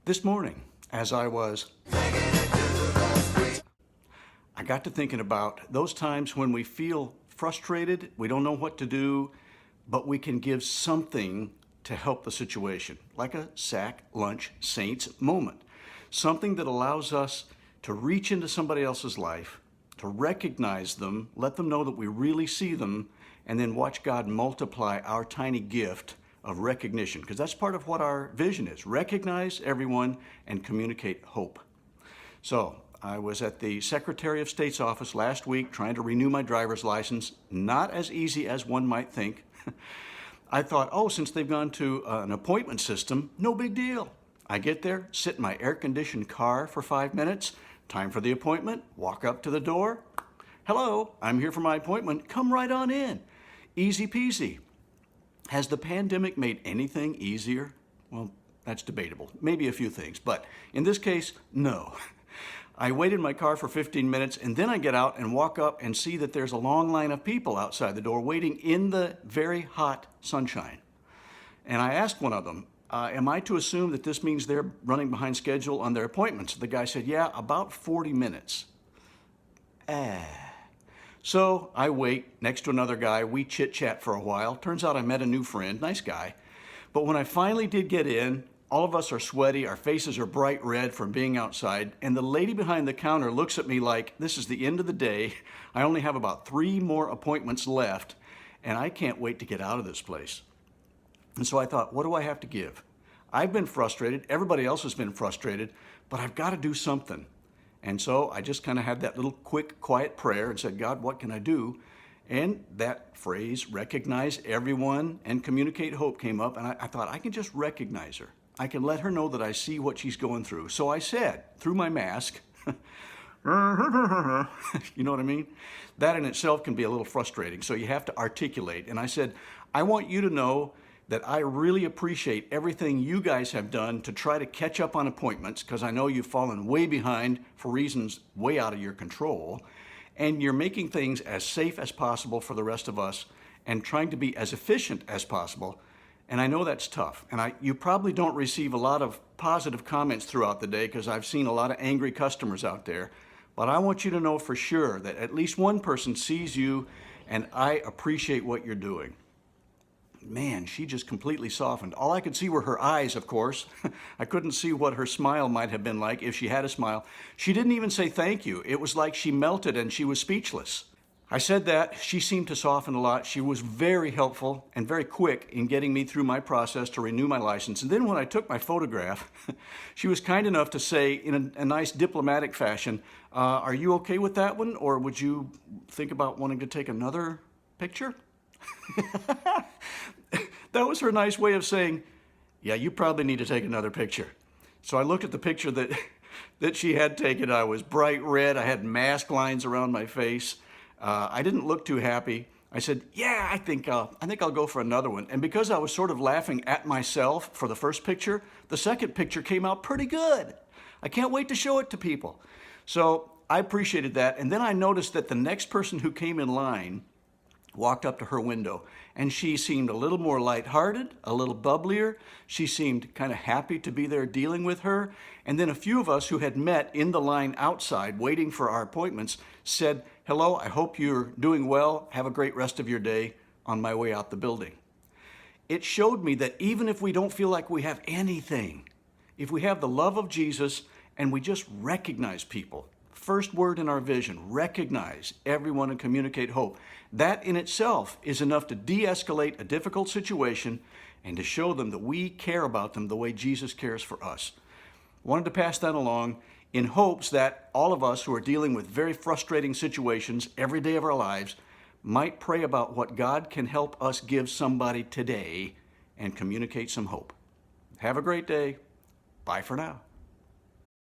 This morning, as I got to thinking about those times when we feel frustrated, we don't know what to do, but we can give something to help the situation, like a sack lunch saints moment. Something that allows us to reach into somebody else's life, to recognize them, let them know that we really see them, and then watch God multiply our tiny gift of recognition, because that's part of what our vision is: recognize everyone and communicate hope. So I was at the Secretary of State's office last week trying to renew my driver's license. Not as easy as one might think. I thought, oh, since they've gone to an appointment system, no big deal. I get there, sit in my air-conditioned car for 5 minutes, time for the appointment, walk up to the door. Hello, I'm here for my appointment. Come right on in. Easy peasy. Has the pandemic made anything easier? Well, that's debatable. Maybe a few things, but in this case, no. I wait in my car for 15 minutes, and then I get out and walk up and see that there's a long line of people outside the door waiting in the very hot sunshine. And I asked one of them, am I to assume that this means they're running behind schedule on their appointments? The guy said, yeah, about 40 minutes. So I wait next to another guy. We chit-chat for a while. Turns out I met a new friend, nice guy. But when I finally did get in, all of us are sweaty, our faces are bright red from being outside, and the lady behind the counter looks at me like, this is the end of the day. I only have about 3 more appointments left, and I can't wait to get out of this place. And so I thought, what do I have to give? I've been frustrated, everybody else has been frustrated, but I've got to do something. And so I just kind of had that little quick, quiet prayer and said, God, what can I do? And that phrase, recognize everyone and communicate hope, came up, and I thought, I can just recognize her. I can let her know that I see what she's going through. So I said, through my mask, you know what I mean? That in itself can be a little frustrating, so you have to articulate. And I said, I want you to know that I really appreciate everything you guys have done to try to catch up on appointments, because I know you've fallen way behind for reasons way out of your control, and you're making things as safe as possible for the rest of us and trying to be as efficient as possible. And I know that's tough. And you probably don't receive a lot of positive comments throughout the day, because I've seen a lot of angry customers out there. But I want you to know for sure that at least one person sees you, and I appreciate what you're doing. Man, she just completely softened. All I could see were her eyes, of course. I couldn't see what her smile might have been like if she had a smile. She didn't even say thank you. It was like she melted and she was speechless. I said that. She seemed to soften a lot. She was very helpful and very quick in getting me through my process to renew my license. And then when I took my photograph, she was kind enough to say in a nice diplomatic fashion, are you okay with that one? Or would you think about wanting to take another picture? That was her nice way of saying, yeah, you probably need to take another picture. So I looked at the picture that she had taken. I was bright red. I had mask lines around my face. I didn't look too happy. I said, yeah, I think I'll go for another one. And because I was sort of laughing at myself for the first picture, the second picture came out pretty good. I can't wait to show it to people. So I appreciated that. And then I noticed that the next person who came in line walked up to her window, and she seemed a little more lighthearted, a little bubblier. She seemed kind of happy to be there dealing with her. And then a few of us who had met in the line outside waiting for our appointments said, hello, I hope you're doing well. Have a great rest of your day on my way out the building. It showed me that even if we don't feel like we have anything, if we have the love of Jesus and we just recognize people, first word in our vision, recognize everyone and communicate hope. That in itself is enough to de-escalate a difficult situation and to show them that we care about them the way Jesus cares for us. Wanted to pass that along in hopes that all of us who are dealing with very frustrating situations every day of our lives might pray about what God can help us give somebody today and communicate some hope. Have a great day. Bye for now.